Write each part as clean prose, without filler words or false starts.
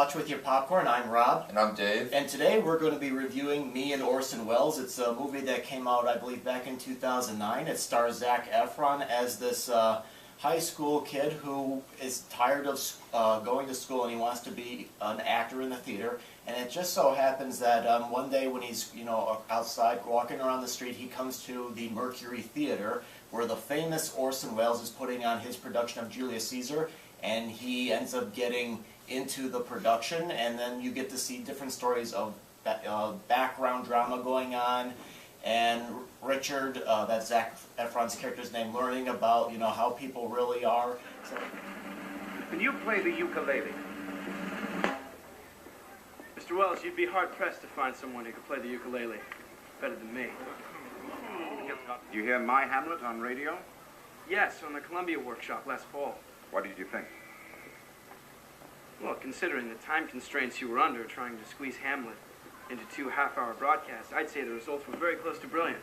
Watch With Your Popcorn. I'm Rob. And I'm Dave. And today we're going to be reviewing Me and Orson Welles. It's a movie that came out, I believe, back in 2009. It stars Zac Efron as this high school kid who is tired of going to school and he wants to be an actor in the theater. And it just so happens that one day when he's outside walking around the street, he comes to the Mercury Theater where the famous Orson Welles is putting on his production of Julius Caesar, and he ends up getting into the production, and then you get to see different stories of background drama going on, and Richard, that's Zac Efron's character's name, learning about how people really are. So, Can you play the ukulele? Mr. Welles, you'd be hard-pressed to find someone who could play the ukulele better than me. Did you hear my Hamlet on radio? Yes, on the Columbia workshop last fall. What did you think? Well, considering the time constraints you were under trying to squeeze Hamlet into 2 half-hour broadcasts, I'd say the results were very close to brilliant.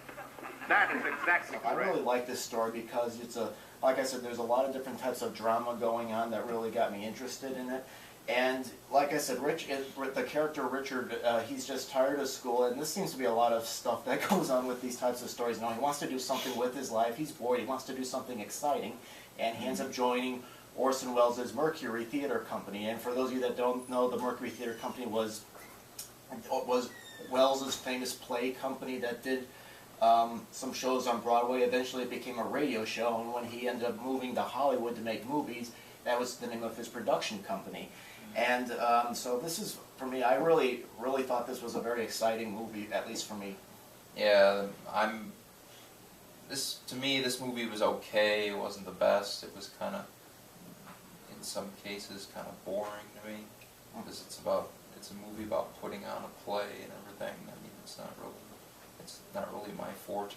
That is exactly correct. I really like this story because it's like I said, there's a lot of different types of drama going on that really got me interested in it. And like I said, the character Richard, he's just tired of school, and this seems to be a lot of stuff that goes on with these types of stories. He wants to do something with his life, he's bored, he wants to do something exciting, and he ends up joining Orson Welles' Mercury Theater Company. And for those of you that don't know, the Mercury Theater Company was Welles' famous play company that did some shows on Broadway. Eventually it became a radio show, and when he ended up moving to Hollywood to make movies, that was the name of his production company. And so this is, for me, I really thought this was a very exciting movie, at least for me. Yeah, to me, this movie was okay. It wasn't the best. It was kind of, in some cases, kind of boring to me, because it's a movie about putting on a play and everything. I mean, it's not really my forte.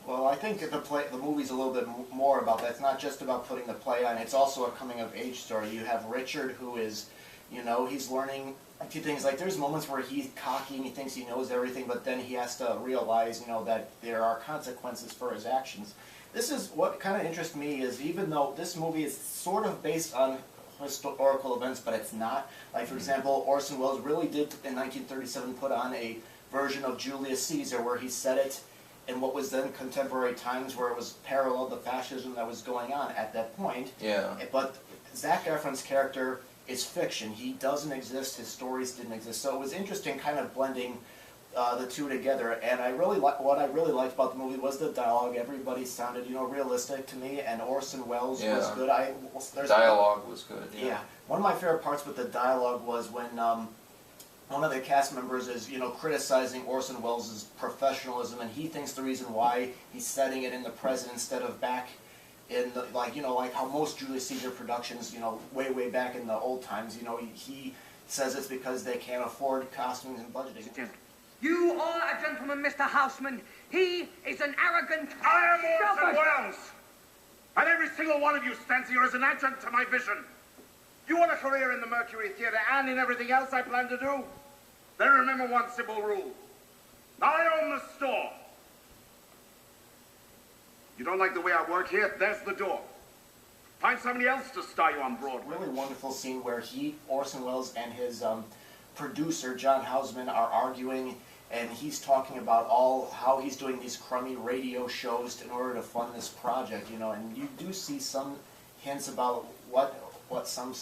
Well, I think the movie's a little bit more about that. It's not just about putting the play on. It's also a coming-of-age story. You have Richard, who is, he's learning a few things. Like, there's moments where he's cocky and he thinks he knows everything, but then he has to realize, that there are consequences for his actions. This is what kind of interests me, is even though this movie is sort of based on historical events, but it's not. Like, for example, Orson Welles really did, in 1937, put on a version of Julius Caesar where he set it in what was then contemporary times, where it was parallel to fascism that was going on at that point. Yeah. But Zac Efron's character is fiction. He doesn't exist. His stories didn't exist. So it was interesting kind of blending the two together. And what I really liked about the movie was the dialogue. Everybody sounded, realistic to me, and Orson Welles was good. Dialogue was good. Yeah. One of my favorite parts with the dialogue was when one of the cast members is, criticizing Orson Welles' professionalism, and he thinks the reason why he's setting it in the present instead of back in the, like how most Julius Caesar productions, way back in the old times, he says it's because they can't afford costumes and budgeting. You are a gentleman, Mr. Houseman. He is an arrogant... I am Orson Welles! And every single one of you stands here as an adjunct to my vision. You want a career in the Mercury Theater and in everything else I plan to do? Then remember one simple rule. I own the store. You don't like the way I work here? There's the door. Find somebody else to star you on Broadway. Really wonderful scene where Orson Welles and his producer, John Houseman, are arguing, and he's talking about how he's doing these crummy radio shows in order to fund this project, and you do see some hints about what Orson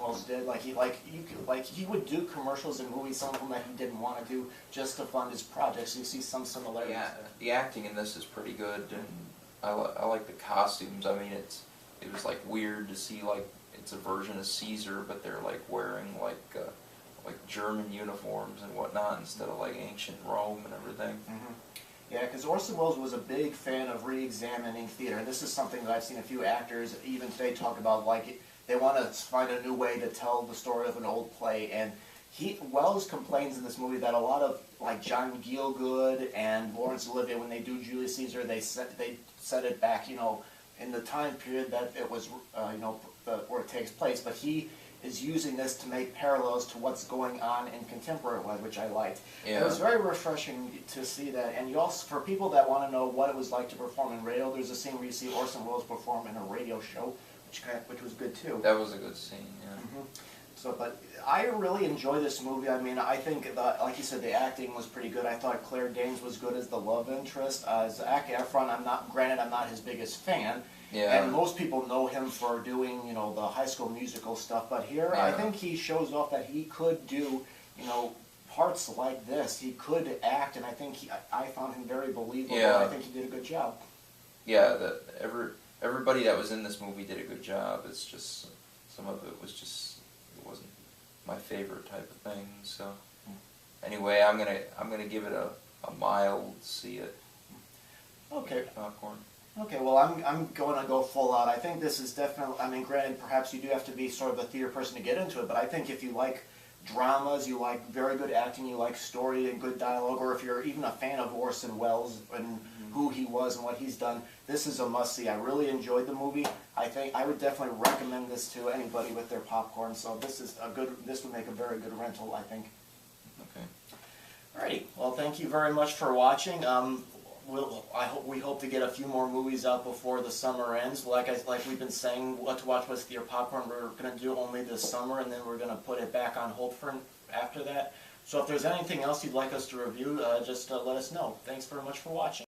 Welles did. He would do commercials and movies, some of them that he didn't want to do, just to fund his projects. So you see some similarities. Yeah, the acting in this is pretty good, and I like the costumes. I mean, it was like weird to see it's a version of Caesar, but they're wearing like German uniforms and whatnot instead of ancient Rome and everything. Mm-hmm. Yeah, because Orson Welles was a big fan of re-examining theater, and this is something that I've seen a few actors even today talk about. They want to find a new way to tell the story of an old play, and Welles complains in this movie that a lot of John Gielgud and Laurence Olivier, when they do Julius Caesar, they set it back, in the time period that it was, where it takes place. But he is using this to make parallels to what's going on in contemporary life, which I liked. Yeah. It was very refreshing to see that. And you also, for people that want to know what it was like to perform in radio, there's a scene where you see Orson Welles perform in a radio show, which was good too. That was a good scene, yeah. Mm-hmm. So, but I really enjoy this movie. I mean, I think, like you said, the acting was pretty good. I thought Claire Danes was good as the love interest. Zac Efron, granted, I'm not his biggest fan. Yeah. And most people know him for doing, the High School Musical stuff. But here, I think he shows off that he could do, parts like this. He could act, and I think I found him very believable. Yeah. I think he did a good job. Yeah, everybody that was in this movie did a good job. It's just some of it was just it wasn't my favorite type of thing. So anyway, I'm gonna give it a mild see it. Okay. Popcorn. Okay, well, I'm going to go full out. I think this is definitely, I mean, granted, perhaps you do have to be sort of a theater person to get into it, but I think if you like dramas, you like very good acting, you like story and good dialogue, or if you're even a fan of Orson Welles and who he was and what he's done, this is a must-see. I really enjoyed the movie. I think I would definitely recommend this to anybody with their popcorn, so this would make a very good rental, I think. Okay. Alrighty, well, thank you very much for watching. We hope to get a few more movies out before the summer ends. Like we've been saying, what to watch with your popcorn, we're going to do only this summer, and then we're going to put it back on hold for after that. So if there's anything else you'd like us to review, just let us know. Thanks very much for watching.